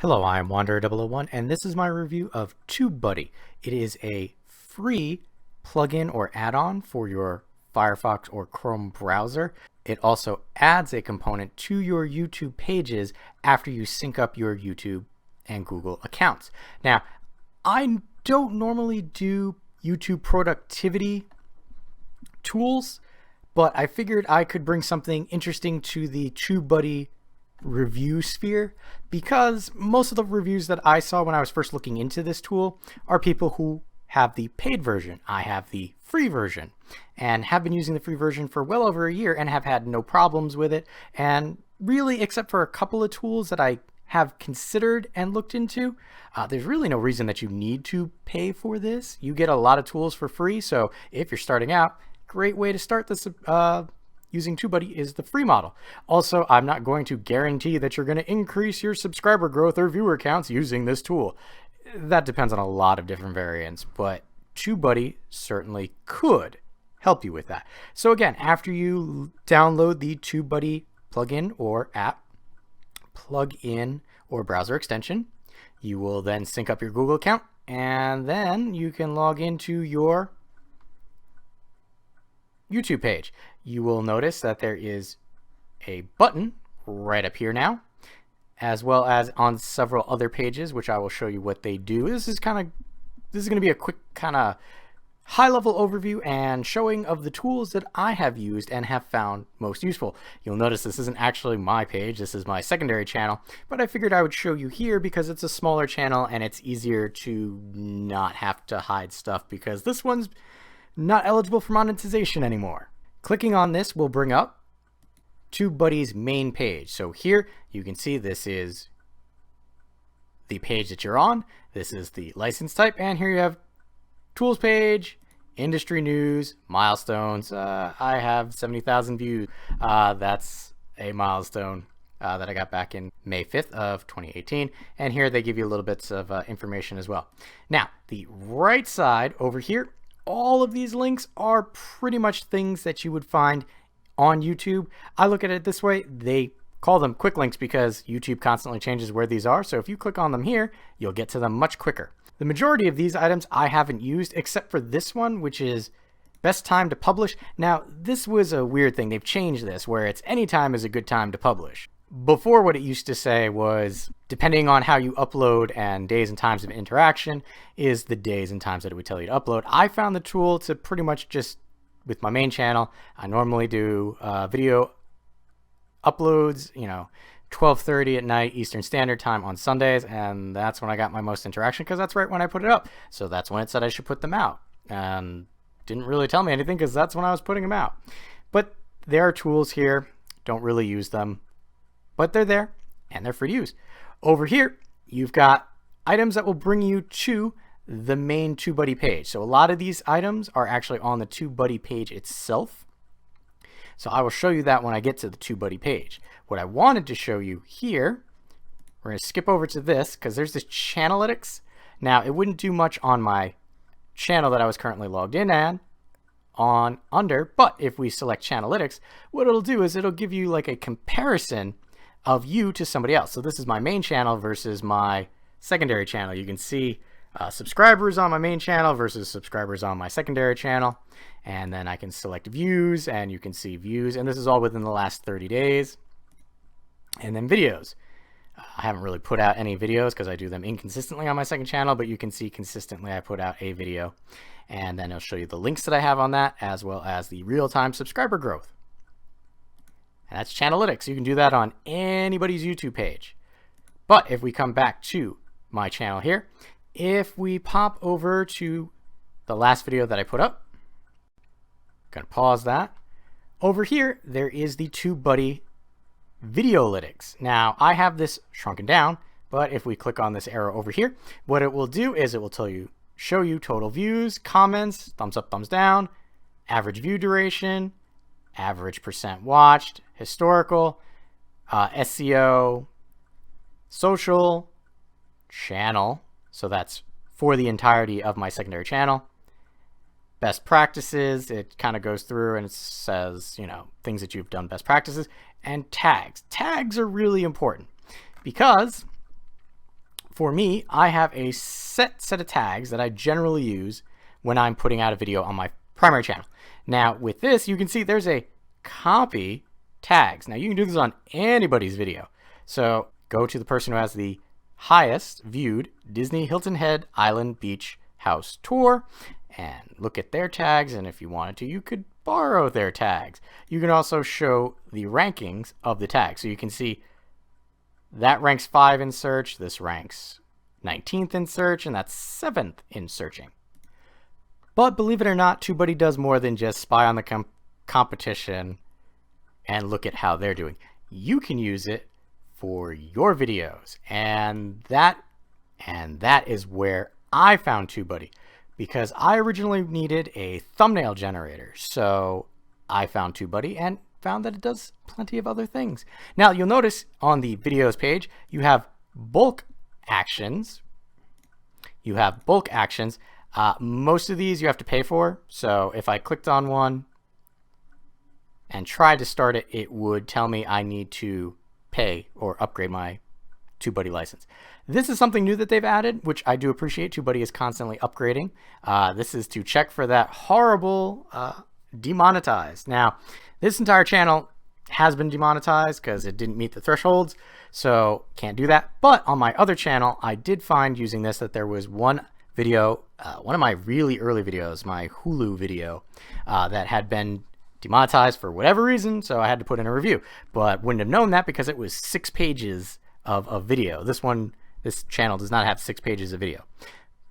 Hello, I am Wanderer001 and this is my review of Tubebuddy. It is a free plugin or add-on for your Firefox or Chrome browser. It also adds a component to your YouTube pages after you sync up your YouTube and Google accounts. Now, I don't normally do YouTube productivity tools, but I figured I could bring something interesting to the Tubebuddy review sphere, because most of the reviews that I saw when I was first looking into this tool are people who have the paid version. I have the free version and have been using the free version for well over a year and have had no problems with it. And really, except for a couple of tools that I have considered and looked into, there's really no reason that you need to pay for this. You get a lot of tools for free, so if you're starting out, great way to start this using Tubebuddy is the free model. Also, I'm not going to guarantee that you're going to increase your subscriber growth or viewer counts using this tool. That depends on a lot of different variants, but Tubebuddy certainly could help you with that. So again, after you download the Tubebuddy plugin or app, plug-in or browser extension, you will then sync up your Google account, and then you can log into your YouTube page. You will notice that there is a button right up here now, as well as on several other pages, which I will show you what they do. This is going to be a quick kind of high-level overview and showing of the tools that I have used and have found most useful. You'll notice this isn't actually my page, this is my secondary channel, but I figured I would show you here because it's a smaller channel and it's easier to not have to hide stuff because this one's not eligible for monetization anymore. Clicking on this will bring up Tubebuddy's main page. So here you can see this is the page that you're on. This is the license type, and here you have tools page, industry news, milestones. I have 70,000 views. That's a milestone that I got back in May 5th of 2018. And here they give you a little bits of information as well. Now, the right side over here, all of these links are pretty much things that you would find on YouTube. I look at it this way. They call them quick links because YouTube constantly changes where these are. So if you click on them here, you'll get to them much quicker. The majority of these items I haven't used except for this one, which is best time to publish. Now, this was a weird thing. They've changed this where it's any time is a good time to publish. Before, what it used to say was, depending on how you upload and days and times of interaction is the days and times that it would tell you to upload. I found the tool to pretty much just, with my main channel, I normally do video uploads, 12:30 at night Eastern Standard Time on Sundays, and that's when I got my most interaction because that's right when I put it up. So that's when it said I should put them out, and didn't really tell me anything because that's when I was putting them out. But there are tools here, don't really use them, but they're there and they're free to use. Over here, you've got items that will bring you to the main Tubebuddy page. So a lot of these items are actually on the Tubebuddy page itself. So I will show you that when I get to the Tubebuddy page. What I wanted to show you here, we're going to skip over to this because there's this Channelytics. Now, it wouldn't do much on my channel that I was currently logged in under, but if we select Channelytics, what it'll do is it'll give you like a comparison of you to somebody else. So this is my main channel versus my secondary channel. You can see subscribers on my main channel versus subscribers on my secondary channel. And then I can select views, and you can see views. And this is all within the last 30 days. And then videos. I haven't really put out any videos because I do them inconsistently on my second channel, but you can see consistently I put out a video. And then I'll show you the links that I have on that, as well as the real-time subscriber growth. And that's Channelytics. You can do that on anybody's YouTube page. But if we come back to my channel here, if we pop over to the last video that I put up, I'm going to pause that. Over here, there is the Tubebuddy Videolytics. Now, I have this shrunken down, but if we click on this arrow over here, what it will do is it will show you total views, comments, thumbs up, thumbs down, average view duration, average percent watched, historical, SEO, social, channel, so that's for the entirety of my secondary channel, best practices, it kind of goes through and it says, things that you've done best practices, and tags. Tags are really important because for me, I have a set of tags that I generally use when I'm putting out a video on my primary channel. Now with this, you can see there's a copy tags. Now you can do this on anybody's video. So go to the person who has the highest viewed Disney Hilton Head Island Beach House tour and look at their tags, and if you wanted to, you could borrow their tags. You can also show the rankings of the tags. So you can see that ranks 5 in search, this ranks 19th in search, and that's 7th in searching. But believe it or not, Tubebuddy does more than just spy on the competition and look at how they're doing. You can use it for your videos, and that is where I found Tubebuddy, because I originally needed a thumbnail generator. So I found Tubebuddy and found that it does plenty of other things. Now you'll notice on the videos page, you have bulk actions. Most of these you have to pay for. So if I clicked on one and tried to start it, it would tell me I need to pay or upgrade my Tubebuddy license. This is something new that they've added, which I do appreciate. Tubebuddy is constantly upgrading. This is to check for that horrible demonetized. Now, this entire channel has been demonetized because it didn't meet the thresholds, so can't do that. But on my other channel, I did find using this that there was one video, one of my really early videos, my Hulu video, that had been demonetized for whatever reason, so I had to put in a review. But wouldn't have known that because it was 6 pages of video. This channel does not have 6 pages of video.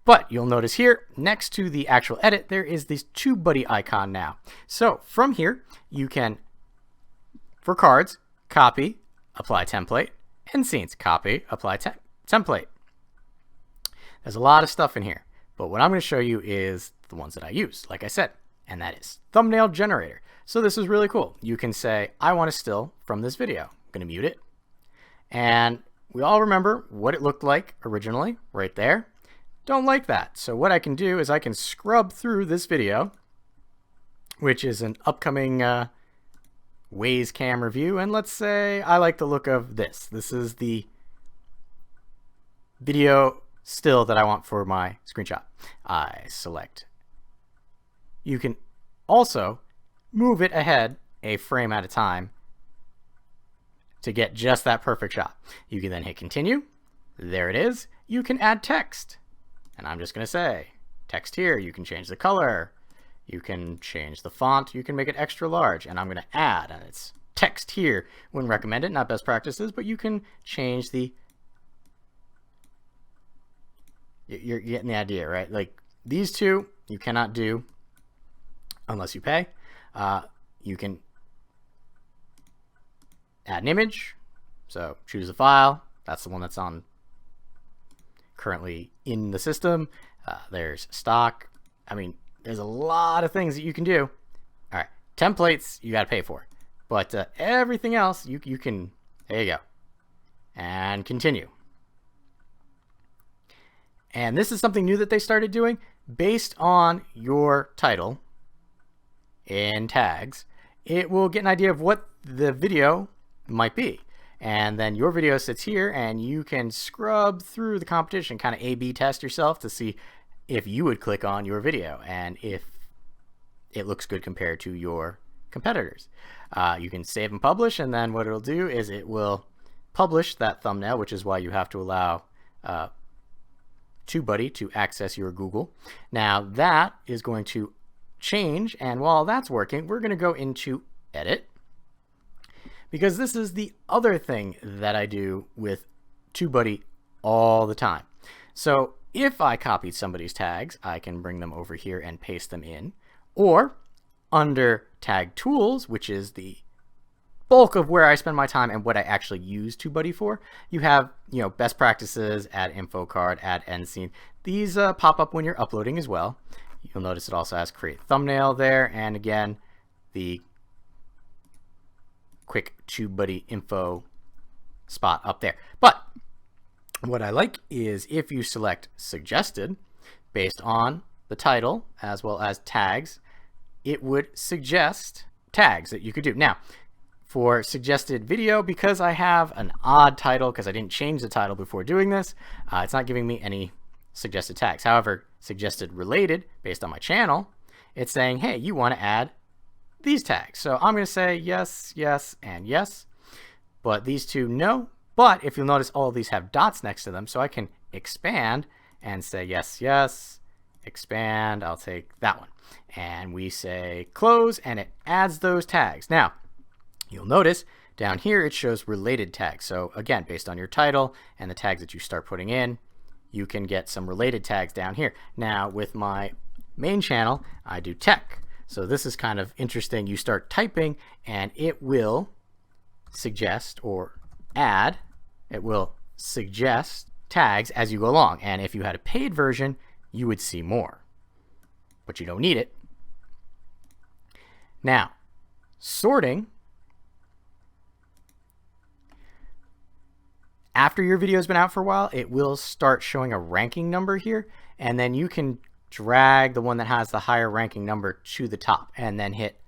But you'll notice here, next to the actual edit, there is this Tubebuddy icon now. So from here, you can, for cards, copy, apply template, and scenes, copy, apply template. There's a lot of stuff in here, but what I'm going to show you is the ones that I use, like I said, and that is thumbnail generator. So this is really cool. You can say, I want a still from this video. I'm going to mute it. And we all remember what it looked like originally, right there. Don't like that. So what I can do is I can scrub through this video, which is an upcoming Waze cam review. And let's say I like the look of this. This is the video still that I want for my screenshot. I select. You can also move it ahead a frame at a time to get just that perfect shot. You can then hit continue. There it is. You can add text. And I'm just going to say text here. You can change the color. You can change the font. You can make it extra large. And I'm going to add, and it's text here. Wouldn't recommend it, not best practices, but you can change the, you're getting the idea, right? Like these two, you cannot do unless you pay. You can add an image. So choose a file. That's the one that's on currently in the system. There's stock. I mean, there's a lot of things that you can do. All right, templates you got to pay for, but everything else you can. There you go, and continue. And this is something new that they started doing based on your title in tags. It will get an idea of what the video might be. And then your video sits here and you can scrub through the competition, kind of A/B test yourself to see if you would click on your video and if it looks good compared to your competitors. You can save and publish, and then what it'll do is it will publish that thumbnail, which is why you have to allow Tubebuddy to access your Google. Now that is going to change, and while that's working, we're going to go into edit, because this is the other thing that I do with Tubebuddy all the time. So if I copied somebody's tags, I can bring them over here and paste them in, or under tag tools, which is the bulk of where I spend my time and what I actually use Tubebuddy for, you have, best practices, add info card, add end scene. These pop up when you're uploading as well. You'll notice it also has create thumbnail there, and again, the quick Tubebuddy info spot up there. But what I like is if you select suggested based on the title as well as tags, it would suggest tags that you could do. Now, For suggested video, because I have an odd title, because I didn't change the title before doing this, it's not giving me any suggested tags. However, suggested related, based on my channel, it's saying, hey, you want to add these tags. So I'm going to say yes, yes, and yes. But these two, no. But if you'll notice, all of these have dots next to them. So I can expand and say yes, yes, expand. I'll take that one. And we say close, and it adds those tags. Now, you'll notice down here it shows related tags. So again, based on your title and the tags that you start putting in, you can get some related tags down here. Now with my main channel, I do tech. So this is kind of interesting. You start typing and it will suggest or add, it will suggest tags as you go along. And if you had a paid version, you would see more, but you don't need it. Now, sorting. After your video has been out for a while, it will start showing a ranking number here, and then you can drag the one that has the higher ranking number to the top and then hit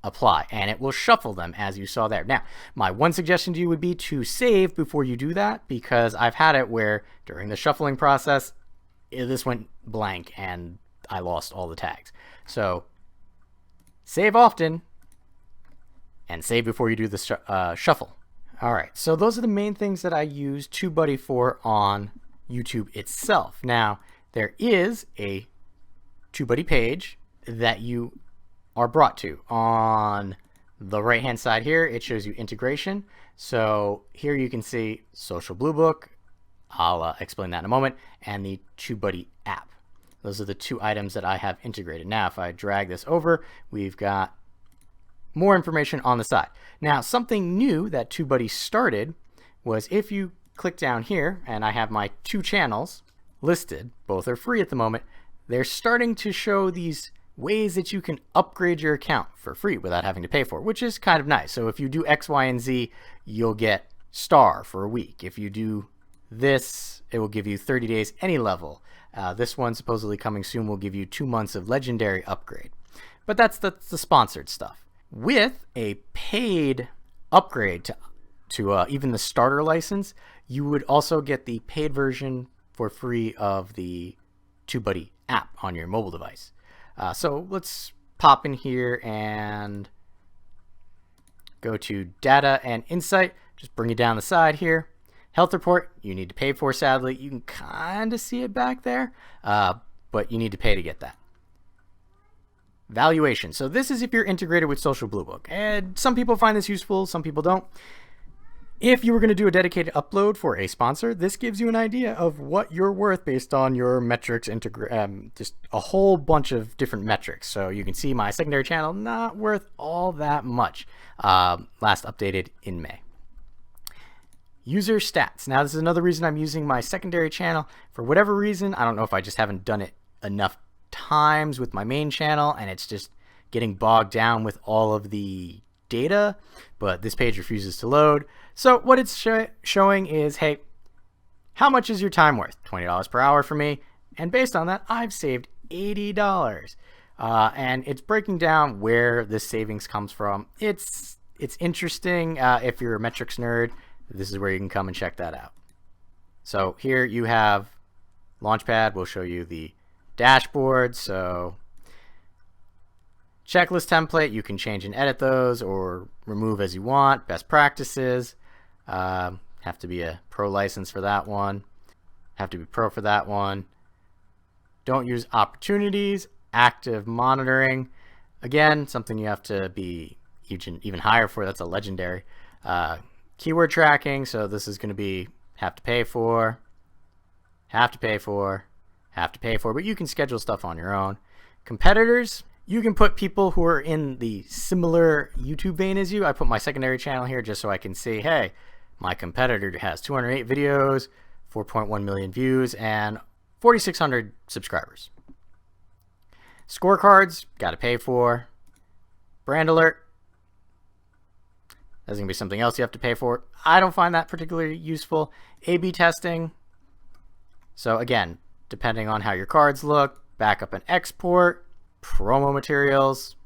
apply, and it will shuffle them as you saw there. Now, my one suggestion to you would be to save before you do that, because I've had it where during the shuffling process, this went blank and I lost all the tags. So save often and save before you do the shuffle. All right, so those are the main things that I use Tubebuddy for on YouTube itself. Now, there is a Tubebuddy page that you are brought to. On the right-hand side here, it shows you integration. So here you can see Social Blue Book. I'll explain that in a moment. And the Tubebuddy app. Those are the two items that I have integrated. Now, if I drag this over, we've got more information on the side. Now, something new that Tubebuddy started was if you click down here, and I have my two channels listed, both are free at the moment, they're starting to show these ways that you can upgrade your account for free without having to pay for it, which is kind of nice. So if you do X, Y, and Z, you'll get star for a week. If you do this, it will give you 30 days any level. This one supposedly coming soon will give you 2 months of legendary upgrade. But that's the sponsored stuff. With a paid upgrade to even the starter license, you would also get the paid version for free of the Tubebuddy app on your mobile device. So let's pop in here and go to data and insight. Just bring it down the side here. Health report, you need to pay for, sadly. You can kind of see it back there, but you need to pay to get that. Valuation. So this is if you're integrated with Social Blue Book. And some people find this useful, some people don't. If you were going to do a dedicated upload for a sponsor, this gives you an idea of what you're worth based on your metrics, just a whole bunch of different metrics. So you can see my secondary channel, not worth all that much. Last updated in May. User stats. Now this is another reason I'm using my secondary channel. For whatever reason, I don't know if I just haven't done it enough times with my main channel and it's just getting bogged down with all of the data, but this page refuses to load. So what it's showing is, hey, how much is your time worth? $20 per hour for me, and based on that I've saved $80. And it's breaking down where this savings comes from. It's interesting. If you're a metrics nerd, this is where you can come and check that out. So here you have Launchpad. We'll show you the dashboard. So checklist template, you can change and edit those or remove as you want. Best practices, have to be a pro license for that one, have to be pro for that one. Don't use opportunities. Active monitoring, again, something you have to be even higher for. That's a legendary. Keyword tracking, so this is going to be have to pay for, have to pay for, have to pay for, but you can schedule stuff on your own. Competitors, you can put people who are in the similar YouTube vein as you. I put my secondary channel here just so I can see, hey, my competitor has 208 videos, 4.1 million views, and 4,600 subscribers. Scorecards, got to pay for. Brand alert, that's going to be something else you have to pay for. I don't find that particularly useful. A/B testing, so again, depending on how your cards look, backup and export, promo materials.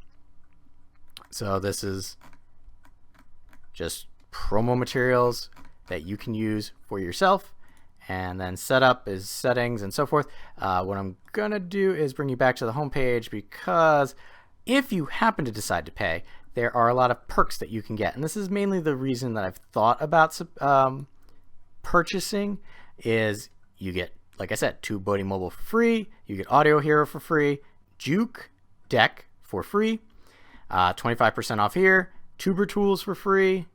So this is just promo materials that you can use for yourself. And then setup is settings and so forth. What I'm gonna do is bring you back to the home page, because if you happen to decide to pay, there are a lot of perks that you can get. And this is mainly the reason that I've thought about purchasing, is you get, like I said, Tubebuddy Mobile for free, you get Audio Hero for free, Juke Deck for free, 25% off here, Tuber Tools for free,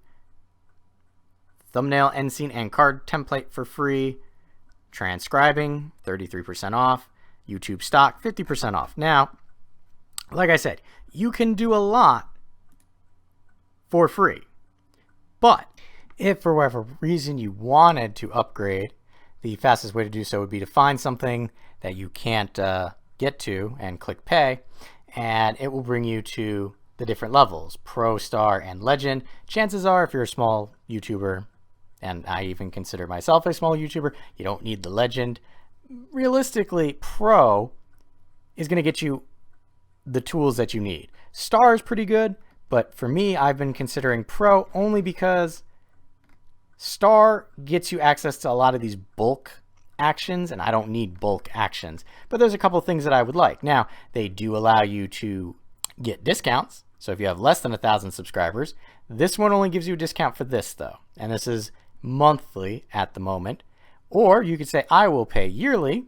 Thumbnail, end scene, and card template for free, transcribing 33% off, YouTube stock 50% off. Now, like I said, you can do a lot for free, but if for whatever reason you wanted to upgrade, the fastest way to do so would be to find something that you can't get to and click pay, and it will bring you to the different levels, Pro, Star, and Legend. Chances are, if you're a small YouTuber, and I even consider myself a small YouTuber, you don't need the Legend. Realistically, Pro is going to get you the tools that you need. Star is pretty good, but for me, I've been considering Pro only because Star gets you access to a lot of these bulk actions, and I don't need bulk actions. But there's a couple of things that I would like. Now, they do allow you to get discounts. So if you have less than 1,000 subscribers, this one only gives you a discount for this, though. And this is monthly at the moment. Or you could say, I will pay yearly,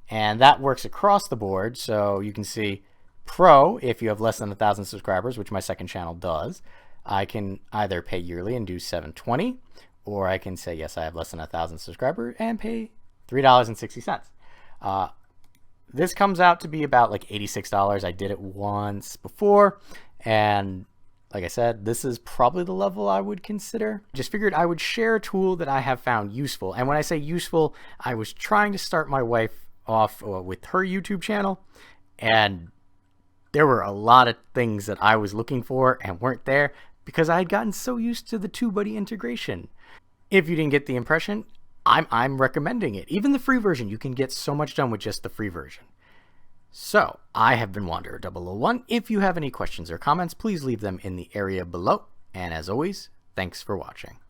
and that works across the board. So you can see Pro, if you have less than 1,000 subscribers, which my second channel does, I can either pay yearly and do $7.20, or I can say, yes, I have less than 1,000 subscribers and pay $3.60. This comes out to be about like $86. I did it once before, and like I said, this is probably the level I would consider. Just figured I would share a tool that I have found useful. And when I say useful, I was trying to start my wife off with her YouTube channel, and there were a lot of things that I was looking for and weren't there because I had gotten so used to the Tubebuddy integration. If you didn't get the impression, I'm recommending it. Even the free version, you can get so much done with just the free version. So, I have been Wanderer001. If you have any questions or comments, please leave them in the area below. And as always, thanks for watching.